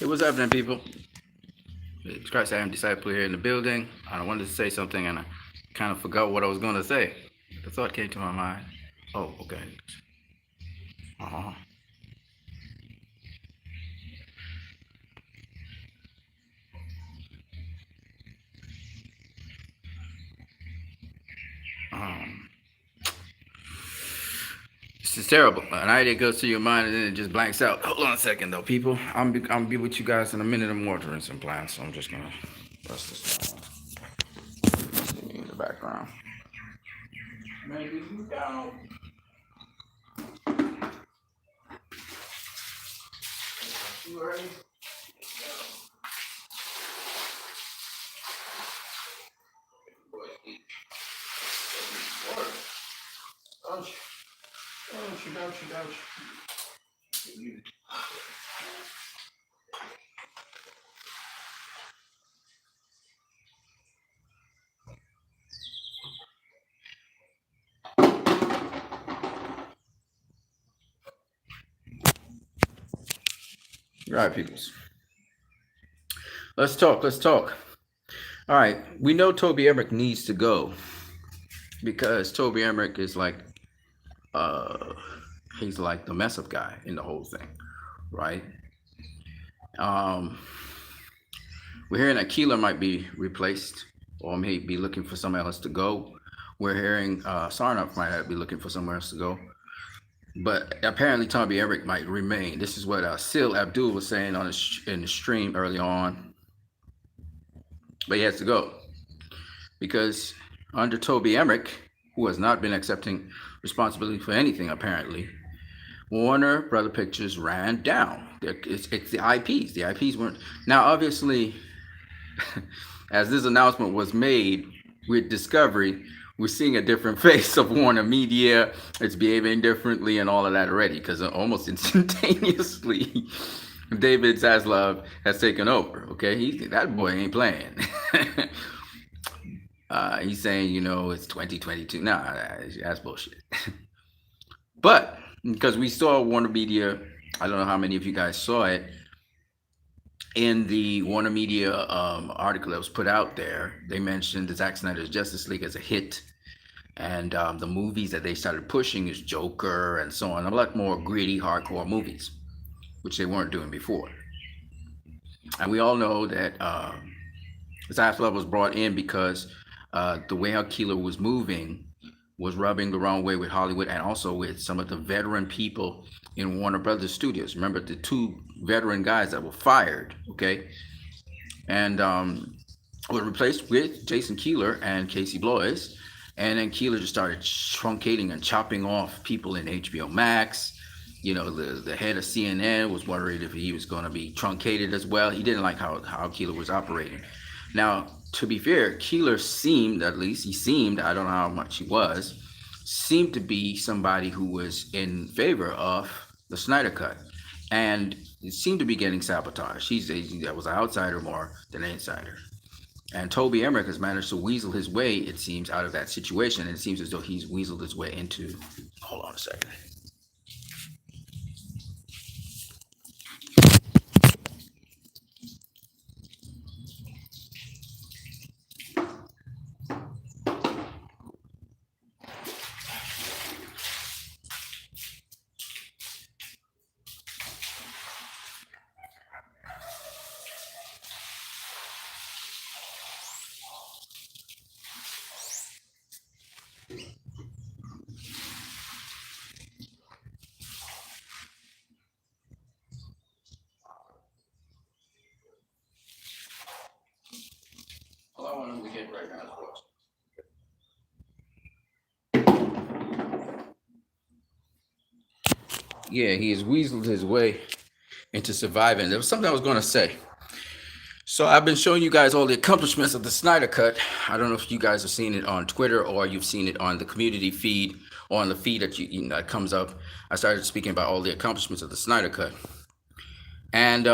Hey, what's happening, people? It's Christ, I am disciple here in the building. I wanted to say something and I kind of forgot what I was going to say. The thought came to my mind. Oh, okay. Uh-huh. Um, this is terrible. An idea goes through your mind and then it just blanks out. Hold on a second, though, people. I'm be with you guys in a minute. I'm watering some plants, so I'm just gonna bust this down. See in the background. Maybe you down. You ready? Water. Ouch. Ouch, ouch, ouch. All right, peoples. Let's talk. Let's talk. All right. We know Toby Emmerich needs to go because Toby Emmerich is uh he's like the mess up guy in the whole thing, right? Um, we're hearing that Keeler might be replaced or may be looking for somewhere else to go. We're hearing Sarnoff might be looking for somewhere else to go. But apparently, Toby Emmerich might remain. This is what Sil Abdul was saying on in the stream early on. But he has to go because under Toby Emmerich, who has not been accepting responsibility for anything apparently, Warner Brother Pictures ran down. It's the IPs. The IPs weren't. Now, obviously, as this announcement was made with Discovery, we're seeing a different face of Warner Media. It's behaving differently and all of that already because almost instantaneously, David Zaslav has taken over. Okay, that boy ain't playing. He's saying, it's 2022. Nah, that's bullshit. But because we saw Warner Media, I don't know how many of you guys saw it in the Warner Media article that was put out there. They mentioned the Zack Snyder's Justice League as a hit, and the movies that they started pushing is Joker and so on. A lot more gritty, hardcore movies, which they weren't doing before. And we all know that Zaslav was brought in because the way how Keeler was moving was rubbing the wrong way with Hollywood and also with some of the veteran people in Warner Brothers Studios. Remember the two veteran guys that were fired, okay? And were replaced with Jason Keeler and Casey Bloys. And then Keeler just started truncating and chopping off people in HBO Max. The head of CNN was worried if he was going to be truncated as well. He didn't like how Keeler was operating. Now, to be fair, Keeler seemed, at least he seemed, I don't know how much he was, seemed to be somebody who was in favor of the Snyder Cut. And it seemed to be getting sabotaged. That was an outsider more than an insider. And Toby Emmerich has managed to weasel his way, it seems, out of that situation. And it seems as though he's weaseled his way into, hold on a second. All I want to get right now is yeah, he has weaseled his way into surviving. There was something I was going to say. So I've been showing you guys all the accomplishments of the Snyder Cut. I don't know if you guys have seen it on Twitter or you've seen it on the community feed or on the feed that comes up. I started speaking about all the accomplishments of the Snyder Cut. And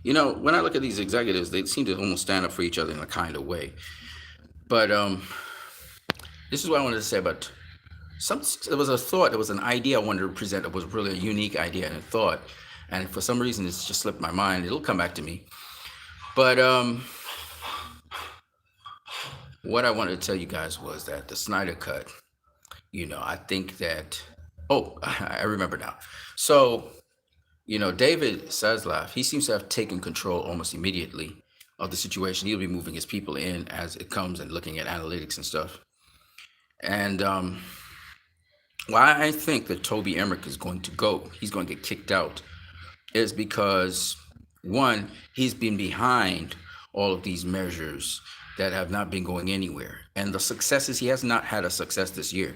when I look at these executives, they seem to almost stand up for each other in a kind of way. But this is what I wanted to say about there was a thought, there was an idea I wanted to present that was really a unique idea and a thought. and for some reason it's just slipped my mind. It'll come back to me. But what I wanted to tell you guys was that the Snyder Cut, I think that. Oh, I remember now. So, David Zaslav, he seems to have taken control almost immediately of the situation. He'll be moving his people in as it comes and looking at analytics and stuff. And why I think that Toby Emmerich is going to go, he's going to get kicked out, is because, one, he's been behind all of these measures that have not been going anywhere. And the successes, he has not had a success this year.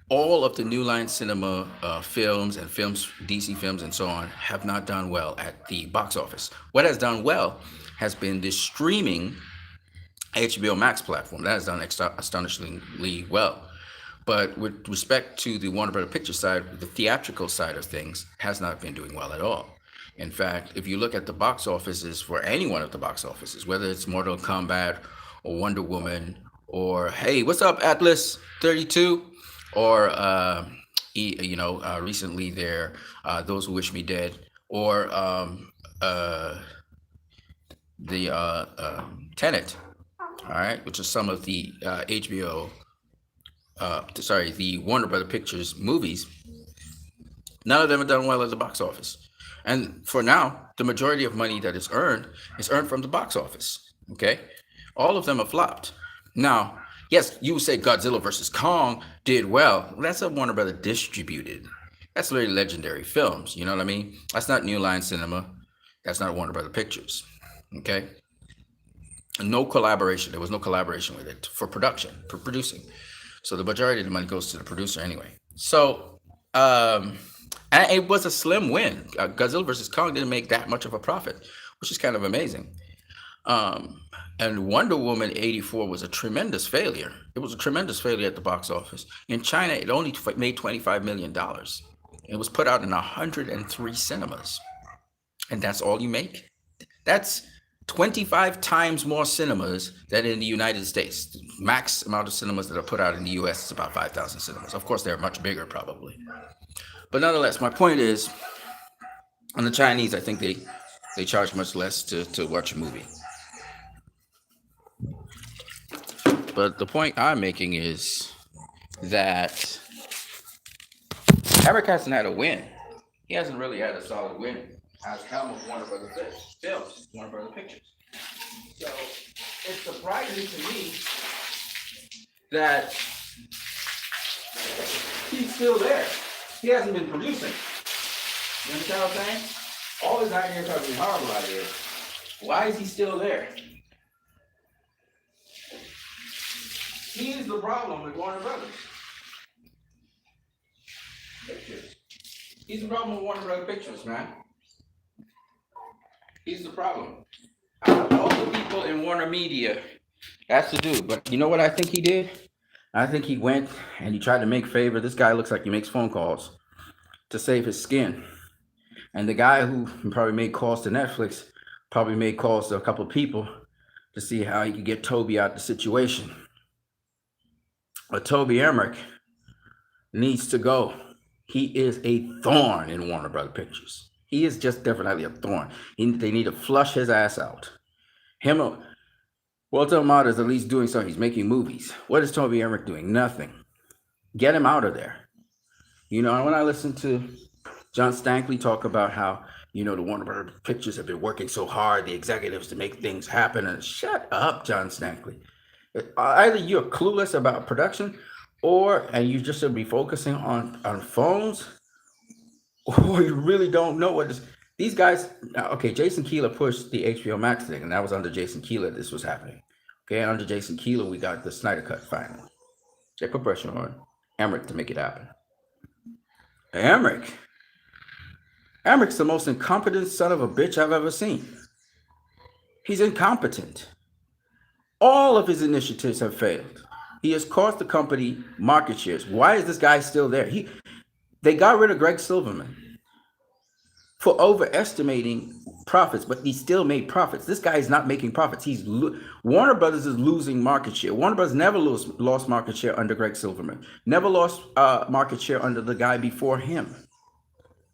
All of the New Line Cinema films and films, DC films and so on, have not done well at the box office. What has done well has been the streaming HBO Max platform. That has done astonishingly well. But with respect to the Warner Brothers Picture side, the theatrical side of things has not been doing well at all. In fact, if you look at the box offices for any one of the box offices, whether it's Mortal Kombat or Wonder Woman or, hey, what's up, Atlas 32? Or, recently there, Those Who Wish Me Dead, or the Tenet, all right, which is some of the the Warner Brothers Pictures movies. None of them have done well at the box office. And for now, the majority of money that is earned from the box office. Okay? All of them have flopped. Now, yes, you would say Godzilla versus Kong did well. That's a Warner Brothers distributed. That's really Legendary Films. You know what I mean? That's not New Line Cinema. That's not Warner Brothers Pictures. Okay? No collaboration. There was no collaboration with it for producing. So the majority of the money goes to the producer anyway. So, and it was a slim win. Godzilla versus Kong didn't make that much of a profit, which is kind of amazing. And Wonder Woman 84 was a tremendous failure. It was a tremendous failure at the box office. In China, it only made $25 million. It was put out in 103 cinemas. And that's all you make? That's 25 times more cinemas than in the United States. The max amount of cinemas that are put out in the US is about 5,000 cinemas. Of course, they're much bigger probably. But nonetheless, my point is, on the Chinese, I think they charge much less to watch a movie. But the point I'm making is that Emmerich hasn't had a win. He hasn't really had a solid win as helm of Warner Brothers Films, Warner Brothers Pictures. So it's surprising to me that he's still there. He hasn't been producing. You understand what I'm saying? All his ideas are being horrible ideas. Why is he still there? He is the problem with Warner Brothers Pictures. He's the problem with Warner Brothers Pictures, man. He's the problem. Out of all the people in Warner Media, that's the dude. But you know what I think he did? I think he went and he tried to make favor. This guy looks like he makes phone calls to save his skin. And the guy who probably made calls to Netflix probably made calls to a couple of people to see how he could get Toby out of the situation. But Toby Emmerich needs to go. He is a thorn in Warner Brothers Pictures. He is just definitely a thorn. They need to flush his ass out. Walter Amada is at least doing something. He's making movies. What is Toby Emmerich doing? Nothing. Get him out of there. You know, when I listen to John Stankley talk about how, the Warner Brothers Pictures have been working so hard, the executives, to make things happen, and shut up, John Stankley. Either you're clueless about production, and you just should be focusing on phones, or you really don't know what these guys. Okay, Jason Keeler pushed the HBO Max thing, and that was under Jason Keeler this was happening. Okay, and under Jason Keeler, we got the Snyder Cut finally. They put pressure on Emmerich to make it happen. Emmerich. Emmerich's the most incompetent son of a bitch I've ever seen. He's incompetent. All of his initiatives have failed. He has cost the company market shares. Why is this guy still there? They got rid of Greg Silverman for overestimating profits, but he still made profits. This guy is not making profits. Warner Brothers is losing market share. Warner Brothers never lost market share under Greg Silverman. Never lost market share under the guy before him.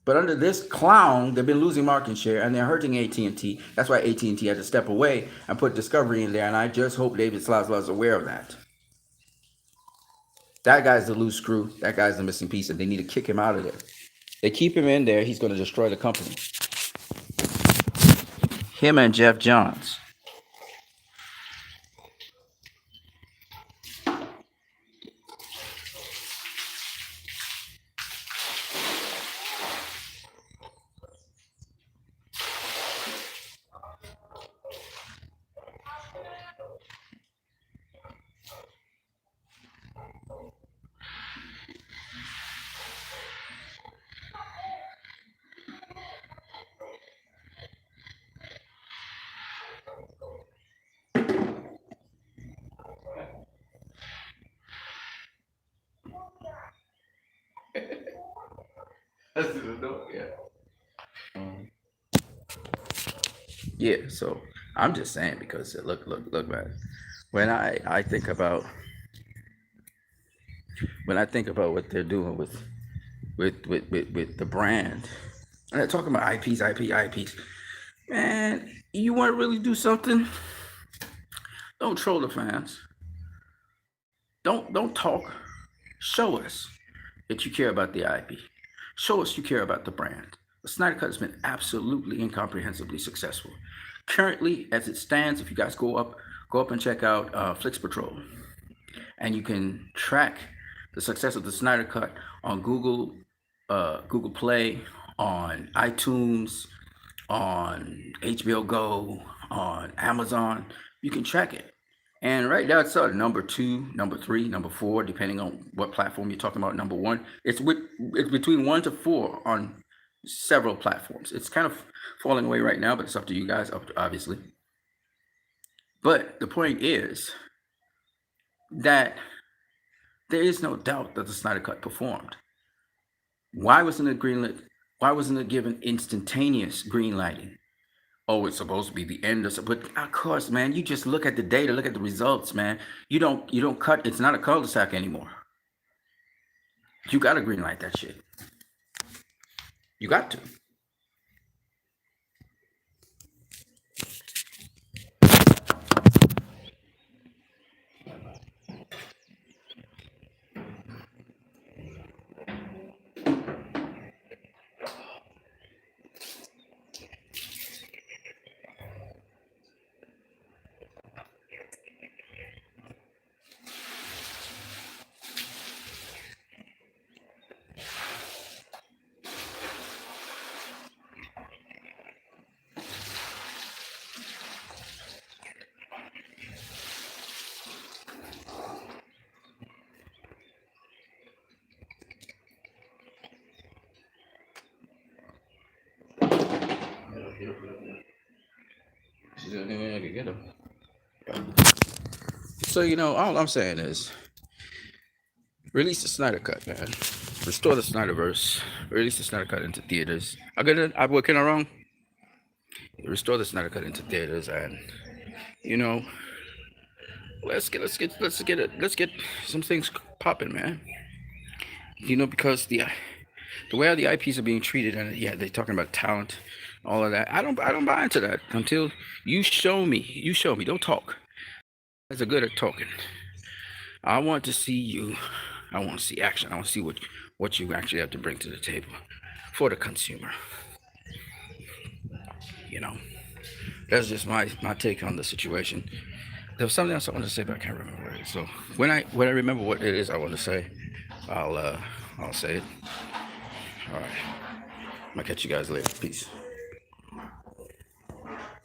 But under this clown, they've been losing market share and they're hurting AT&T. That's why AT&T had to step away and put Discovery in there. And I just hope David Slasla is aware of that. That guy's the loose screw. That guy's the missing piece, and they need to kick him out of there. They keep him in there, he's going to destroy the company. Him and Jeff Johns. Yeah, so I'm just saying because look, man. When I think about what they're doing with the brand, and they're talking about IPs, man. You want to really do something? Don't troll the fans. Don't talk. Show us that you care about the IP. Show us you care about the brand. The Snyder Cut has been absolutely incomprehensibly successful. Currently, as it stands, if you guys go up and check out Flix Patrol, and you can track the success of the Snyder Cut on Google Play, on iTunes, on HBO Go, on Amazon. You can track it. And right now it's number 2, number 3, number 4, depending on what platform you're talking about. Number 1, it's between 1 to 4 on several platforms. It's kind of falling away right now, but it's up to you guys, obviously. But the point is that there is no doubt that the Snyder Cut performed. Why wasn't it greenlit? Why wasn't it given instantaneous green lighting? Oh, it's supposed to be the end of, but of course, man, you just look at the data, look at the results, man. You don't cut. It's not a cul-de-sac anymore. You got to green light that shit. You got to. So all I'm saying is, release the Snyder Cut, man. Restore the Snyderverse. Release the Snyder Cut into theaters. I'm working wrong. Restore the Snyder Cut into theaters, and let's get some things popping, man. Because the way the IPs are being treated, and yeah, they're talking about talent, all of that. I don't buy into that until you show me. Don't talk. You guys are good at talking. I want to see you. I want to see action. I want to see what you actually have to bring to the table for the consumer. That's just my take on the situation. There was something else I wanted to say, but I can't remember what it is. So when I remember what it is I want to say, I'll say it. All right. I'll catch you guys later. Peace.